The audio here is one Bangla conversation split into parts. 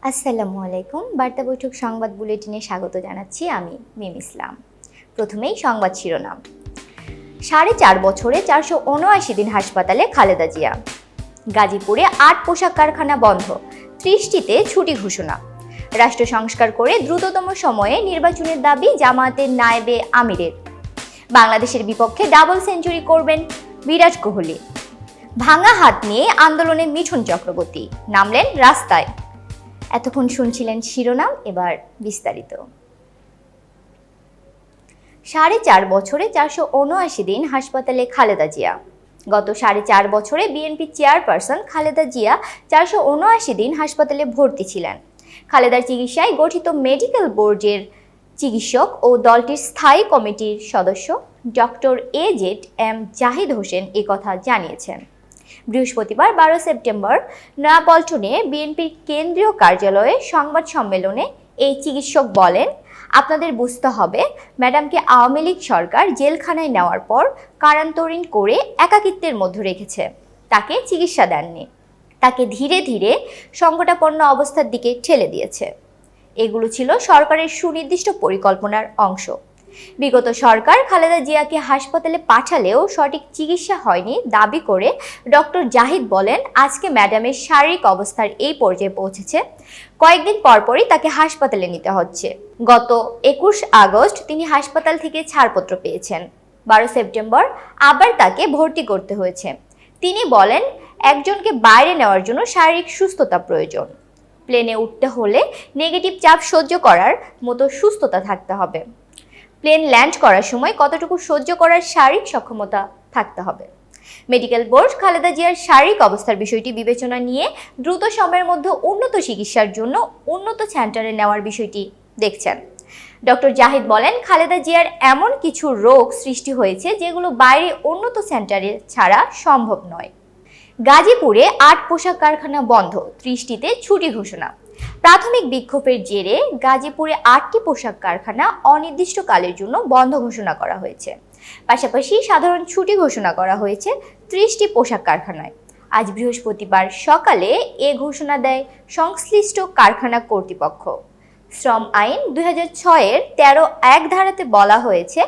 আসসালামু আলাইকুম। বার্তা বৈঠক সংবাদ বুলেটিনে স্বাগত জানাচ্ছি আমি মিম ইসলাম। প্রথমেই সংবাদ শিরোনাম। 4.5 বছরে 479 দিন হাসপাতালে খালেদা জিয়া। গাজীপুরে 8 পোশাক কারখানা বন্ধ, 30টিতে ছুটি ঘোষণা। রাষ্ট্র সংস্কার করে দ্রুততম সময়ে নির্বাচনের দাবি জামায়াতের নায়েবে আমিরের। বাংলাদেশের বিপক্ষে ডাবল সেঞ্চুরি করবেন বিরাট কোহলি। ভাঙা হাত নিয়ে আন্দোলনে মিঠুন চক্রবর্তী, নামলেন রাস্তায়। এতক্ষণ শুনছিলেন শিরোনাম, এবার বিস্তারিত। 4.5 বছরে 479 দিন হাসপাতালে খালেদা জিয়া। গত 4.5 বছরে বিএনপি চেয়ারপারসন খালেদা জিয়া 479 দিন হাসপাতালে ভর্তি ছিলেন। খালেদার চিকিৎসায় গঠিত মেডিকেল বোর্ডের চিকিৎসক ও দলটির স্থায়ী কমিটির সদস্য ডক্টর এজেড.এম. জাহিদ হোসেন একথা জানিয়েছেন। বৃহস্পতিবার 12 সেপ্টেম্বর নয়াপল্টনে বিএনপির কেন্দ্রীয় কার্যালয়ে সংবাদ সম্মেলনে এই চিকিৎসক বলেন, আপনাদের বুঝতে হবে, ম্যাডামকে আওয়ামী লীগ সরকার জেলখানায় নেওয়ার পর কারান্তরীণ করে একাকিত্বের মধ্যে রেখেছে, তাকে চিকিৎসা দেননি, তাকে ধীরে ধীরে সংকটাপন্ন অবস্থার দিকে ঠেলে দিয়েছে। এগুলো ছিল সরকারের সুনির্দিষ্ট পরিকল্পনার অংশ। বিগত সরকার খালেদা জিয়াকে হাসপাতালে পাঠালেও সঠিক চিকিৎসা হয়নি দাবি করে ডক্টর জাহিদ বলেন, আজকে ম্যাডামের শারীরিক অবস্থার এই পর্যায়ে পৌঁছেছে, কয়েকদিন পরপরই তাকে হাসপাতালে নিতে হচ্ছে। গত 21 আগস্ট তিনি হাসপাতাল থেকে ছাড়পত্র পেয়েছেন। 12 সেপ্টেম্বর আবার তাকে ভর্তি করতে হয়েছে। তিনি বলেন, একজনকে বাইরে নেওয়ার জন্য শারীরিক সুস্থতা প্রয়োজন। প্লেনে উঠতে হলে নেগেটিভ চাপ সহ্য করার মতো সুস্থতা থাকতে হবে। প্লেন ল্যান্ড করার সময় কতটুকু সহ্য করার শারীরিক সক্ষমতা থাকতে হবে। মেডিকেল বোর্ড খালেদা জিয়ার শারীরিক অবস্থার বিষয়টি বিবেচনা নিয়ে দ্রুত সময়ের মধ্যে উন্নত চিকিৎসার জন্য উন্নত সেন্টারে নেওয়ার বিষয়টি দেখছেন। ডক্টর জাহিদ বলেন, খালেদা জিয়ার এমন কিছু রোগ সৃষ্টি হয়েছে যেগুলো বাইরে উন্নত সেন্টারে ছাড়া সম্ভব নয়। গাজীপুরে 8 পোশাক কারখানা বন্ধ, 30টিতে ছুটি ঘোষণা। প্রাথমিক বিক্ষোভের জেরে গাজীপুরে 8টি পোশাক কারখানা অনির্দিষ্টকালের জন্য বন্ধ ঘোষণা করা হয়েছে। পাশাপাশি সাধারণ ছুটি ঘোষণা করা হয়েছে 30টি পোশাক কারখানায়। আজ বৃহস্পতিবার সকালে এ ঘোষণা দেয় সংশ্লিষ্ট কারখানা কর্তৃপক্ষ। শ্রম আইন 2006-এর 13(1) ধারাতে বলা হয়েছে,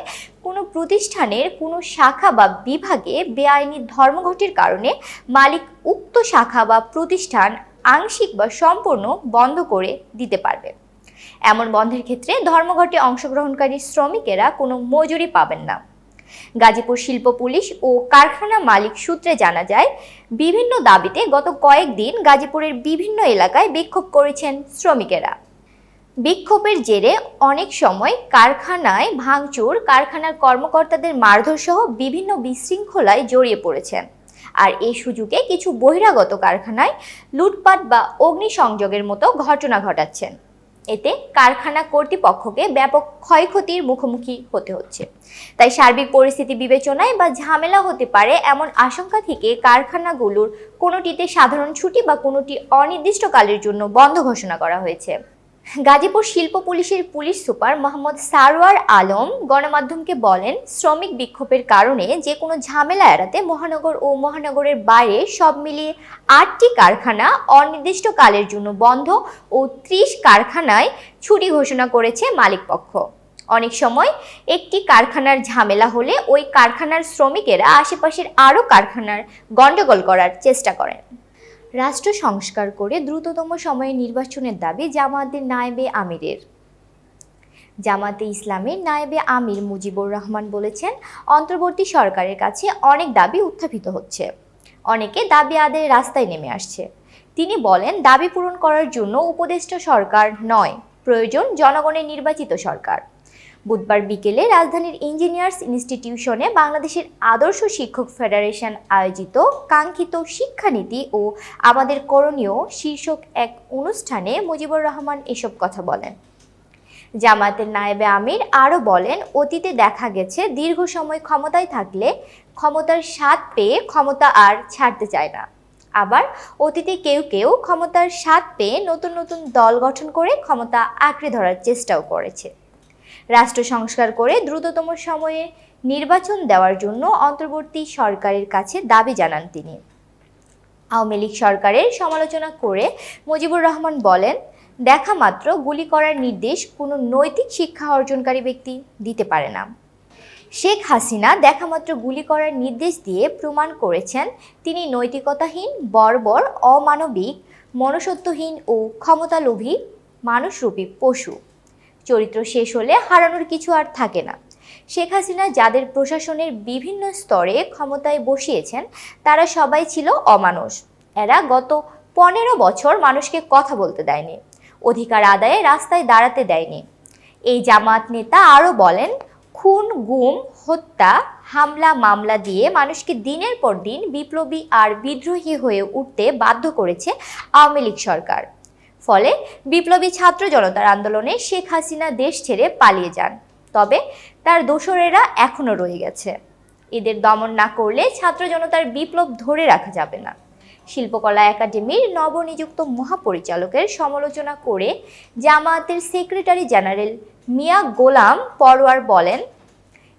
কোনো প্রতিষ্ঠানের কোনো শাখা বা বিভাগে বেআইনি ধর্মঘটের কারণে মালিক উক্ত শাখা বা প্রতিষ্ঠান আংশিক বা সম্পূর্ণ বন্ধ করে দিতে পারবে। এমন বন্ধের ক্ষেত্রে ধর্মঘটে অংশগ্রহণকারী শ্রমিকেরা কোনো মজুরি পাবেন না। গাজীপুর শিল্প পুলিশ ও কারখানা মালিক সূত্রে জানা যায়, বিভিন্ন দাবিতে গত কয়েকদিন গাজীপুরের বিভিন্ন এলাকায় বিক্ষোভ করেছেন শ্রমিকেরা। বিক্ষোভের জেরে অনেক সময় কারখানায় ভাঙচুর, কারখানার কর্মকর্তাদের মারধর সহ বিভিন্ন বিশৃঙ্খলায় জড়িয়ে পড়েছেন। আর এই সুযোগে কিছু বহিরাগত কারখানায় লুটপাট বা অগ্নিসংযোগের মতো ঘটনা ঘটাচ্ছেন। এতে কারখানা কর্তৃপক্ষকে ব্যাপক ক্ষয়ক্ষতির মুখোমুখি হতে হচ্ছে। তাই সার্বিক পরিস্থিতি বিবেচনায় বা ঝামেলা হতে পারে এমন আশঙ্কা থেকে কারখানাগুলোর কোনোটিতে সাধারণ ছুটি বা কোনোটি অনির্দিষ্টকালের জন্য বন্ধ ঘোষণা করা হয়েছে। গাজীপুর শিল্প পুলিশের পুলিশ সুপার মোহাম্মদ সারওয়ার আলম গণমাধ্যমকে বলেন, শ্রমিক বিক্ষোভের কারণে যে কোনো ঝামেলা এড়াতে মহানগর ও মহানগরের বাইরে সব মিলিয়ে 8টি কারখানা অনির্দিষ্টকালের জন্য বন্ধ ও 30 কারখানায় ছুটি ঘোষণা করেছে মালিকপক্ষ। অনেক সময় একটি কারখানার ঝামেলা হলে ওই কারখানার শ্রমিকেরা আশেপাশের আরও কারখানার গন্ডগোল করার চেষ্টা করেন। রাষ্ট্র সংস্কার করে দ্রুততম সময়ে নির্বাচনের দাবি জামায়াতের নায়েবে আমিরের। জামায়াতে ইসলামের নায়েবে আমির মুজিবুর রহমান বলেছেন, অন্তর্বর্তী সরকারের কাছে অনেক দাবি উত্থাপিত হচ্ছে, অনেকে দাবি আদায়ে রাস্তায় নেমে আসছে। তিনি বলেন, দাবি পূরণ করার জন্য উপদেষ্টা সরকার নয়, প্রয়োজন জনগণের নির্বাচিত সরকার। বুধবার বিকেলে রাজধানীর ইঞ্জিনিয়ার্স ইনস্টিটিউশনে বাংলাদেশের আদর্শ শিক্ষক ফেডারেশন আয়োজিত কাঙ্ক্ষিত শিক্ষানীতি ও আমাদের করণীয় শীর্ষক এক অনুষ্ঠানে মুজিবুর রহমান এসব কথা বলেন। জামায়াতের নায়েবে আমির আরও বলেন, অতীতে দেখা গেছে দীর্ঘ সময় ক্ষমতায় থাকলে ক্ষমতার স্বাদ পেয়ে ক্ষমতা আর ছাড়তে চায় না। আবার অতীতে কেউ কেউ ক্ষমতার স্বাদ পেয়ে নতুন নতুন দল গঠন করে ক্ষমতা আঁকড়ে ধরার চেষ্টাও করেছে। রাষ্ট্র সংস্কার করে দ্রুততম সময়ে নির্বাচন দেওয়ার জন্য অন্তর্বর্তী সরকারের কাছে দাবি জানান তিনি। আওয়ামী লীগ সরকারের সমালোচনা করে মুজিবুর রহমান বলেন, দেখা মাত্র গুলি করার নির্দেশ কোনো নৈতিক শিক্ষা অর্জনকারী ব্যক্তি দিতে পারে না। শেখ হাসিনা দেখামাত্র গুলি করার নির্দেশ দিয়ে প্রমাণ করেছেন তিনি নৈতিকতাহীন, বর্বর, অমানবিক, মনুষ্যত্বহীন ও ক্ষমতালোভী মানুষরূপী পশু। চরিত্র শেষ হলে হারানোর কিছু আর থাকে না। শেখ হাসিনা যাদের প্রশাসনের বিভিন্ন স্তরে ক্ষমতায় বসিয়েছেন তারা সবাই ছিল অমানুষ। এরা গত 15 বছর মানুষকে কথা বলতে দেয়নি, অধিকার আদায়ে রাস্তায় দাঁড়াতে দেয়নি। এই জামাত নেতা আরও বলেন, খুন, গুম, হত্যা, হামলা, মামলা দিয়ে মানুষকে দিনের পর দিন বিপ্লবী আর বিদ্রোহী হয়ে উঠতে বাধ্য করেছে আওয়ামী লীগ সরকার। ফলে বিপ্লবী ছাত্র জনতার আন্দোলনে শেখ হাসিনা দেশ ছেড়ে পালিয়ে যান। তবে তার দোসরেরা এখনও রয়ে গেছে। এদের দমন না করলে ছাত্র জনতার বিপ্লব ধরে রাখা যাবে না। শিল্পকলা একাডেমির নবনিযুক্ত মহাপরিচালকের সমালোচনা করে জামায়াতের সেক্রেটারি জেনারেল মিয়া গোলাম পরোয়ার বলেন,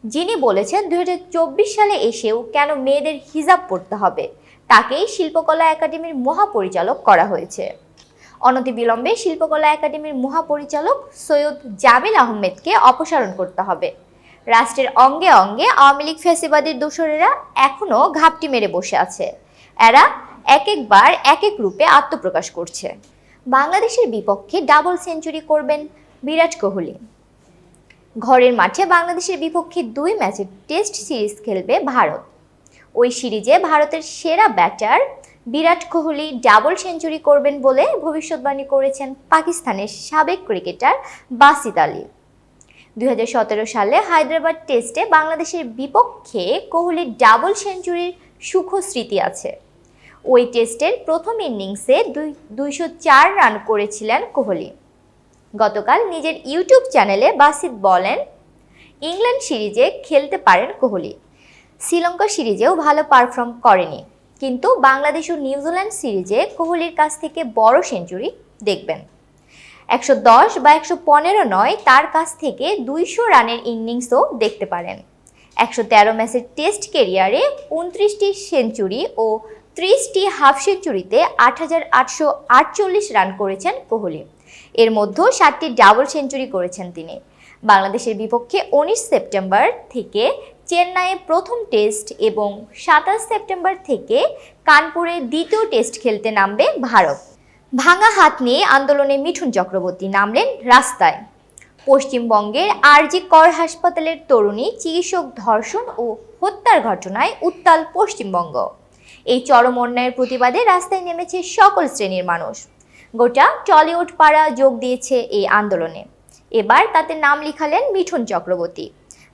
যিনি বলেছেন 2024 সালে এসেও কেন মেয়েদের হিজাব পরতে হবে, তাকেই শিল্পকলা একাডেমির মহাপরিচালক করা হয়েছে। অনতিবিলম্বে শিল্পকলা একাডেমির মহাপরিচালক সৈয়দ জামিল আহমেদকে অপসারণ করতে হবে। রাষ্ট্রের অঙ্গে অঙ্গে আওয়ামী লীগ ফ্যাসিবাদের দোসরেরা এখনও ঘাপটি মেরে বসে আছে। এরা এক একবার এক এক রূপে আত্মপ্রকাশ করছে। বাংলাদেশের বিপক্ষে ডাবল সেঞ্চুরি করবেন বিরাট কোহলি। ঘরের মাঠে বাংলাদেশের বিপক্ষে 2 ম্যাচের টেস্ট সিরিজ খেলবে ভারত। ওই সিরিজে ভারতের সেরা batter Virat Kohli double century করবেন বলে ভবিষ্যৎবাণী করেছেন পাকিস্তানের সাবেক ক্রিকেটার বাসিত আলী। 2017 সালে হায়দ্রাবাদ টেস্টে বাংলাদেশের বিপক্ষে কোহলির ডাবল সেঞ্চুরির সুখদ স্মৃতি আছে। ওই টেস্টের প্রথম ইনিংসে 204 রান করেছিলেন কোহলি। গতকাল নিজের ইউটিউব চ্যানেলে বাসিত বলেন, ইংল্যান্ড সিরিজে খেলতে পারেন কোহলি, শ্রীলঙ্কা সিরিজেও ভালো পারফর্ম করেনি, কিন্তু বাংলাদেশ ও নিউজিল্যান্ড সিরিজে কোহলির কাছ থেকে বড় সেঞ্চুরি দেখবেন। 110 বা 115 নয়, তার কাছ থেকে 200 রানের ইনিংসও দেখতে পারেন। 113 ম্যাচের টেস্ট ক্যারিয়ারে 29টি সেঞ্চুরি ও 30টি হাফ সেঞ্চুরিতে 8,848 রান করেছেন কোহলি। এর মধ্যে 7টি ডাবল সেঞ্চুরি করেছেন তিনি। বাংলাদেশের বিপক্ষে 19 সেপ্টেম্বর থেকে চেন্নাইয়ে প্রথম টেস্ট এবং 27 সেপ্টেম্বর থেকে কানপুরে দ্বিতীয় টেস্ট খেলতে নামবে ভারত। ভাঙা হাত নিয়ে আন্দোলনে মিঠুন চক্রবর্তী নামলেন রাস্তায়। পশ্চিমবঙ্গের আরজি কর হাসপাতালের তরুণী চিকিৎসক ধর্ষণ ও হত্যার ঘটনায় উত্তাল পশ্চিমবঙ্গ। এই চরম অন্যায়ের প্রতিবাদে রাস্তায় নেমেছে সকল শ্রেণীর মানুষ। গোটা টলিউড পাড়া যোগ দিয়েছে এই আন্দোলনে। এবার তাতে নাম লিখালেন মিঠুন চক্রবর্তী।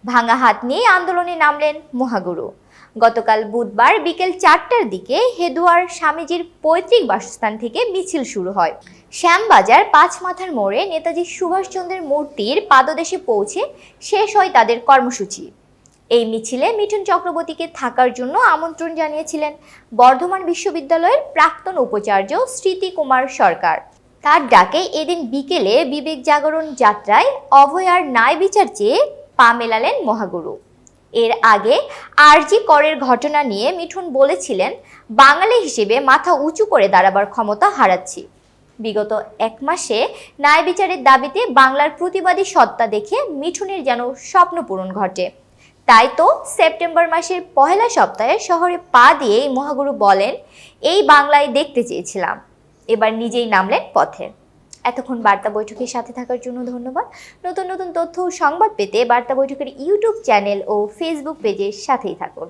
ভাঙা হাত নিয়ে আন্দোলনে নামলেন মহাগুরু। গতকাল বুধবার বিকেল 4টার দিকে হেদুয়ার স্বামীজির পৈতৃক বাসস্থান থেকে মিছিল শুরু হয়। শ্যামবাজার 5 মাথার মোড়ে নেতাজি সুভাষচন্দ্রের মূর্তির পাদদেশে পৌঁছে শেষ হয় তাদের কর্মসূচি। এই মিছিলে মিঠুন চক্রবর্তীকে থাকার জন্য আমন্ত্রণ জানিয়েছিলেন বর্ধমান বিশ্ববিদ্যালয়ের প্রাক্তন উপাচার্য স্মৃতি কুমার সরকার। তার ডাকে এদিন বিকেলে বিবেক জাগরণ যাত্রায় অভয়ার ন্যায় বিচার চেয়ে পা মেলালেন মহাগুরু। এর আগে আরজি করের ঘটনা নিয়ে মিঠুন বলেছিলেন, বাঙালি হিসেবে মাথা উঁচু করে দাঁড়াবার ক্ষমতা হারাচ্ছি। বিগত 1 মাসে ন্যায় বিচারের দাবিতে বাংলার প্রতিবাদী সত্তা দেখে মিঠুনের যেন স্বপ্ন পূরণ ঘটে। তাই তো সেপ্টেম্বর মাসের পহেলা সপ্তাহে শহরে পা দিয়েই মহাগুরু বলেন, এই বাংলায় দেখতে চেয়েছিলাম, এবার নিজেই নামলেন পথে। এতক্ষণ বার্তা বৈঠকের সাথে থাকার জন্য ধন্যবাদ। নতুন নতুন তথ্য ও সংবাদ পেতে বার্তা বৈঠকের ইউটিউব চ্যানেল ও ফেসবুক পেজের সাথেই থাকুন।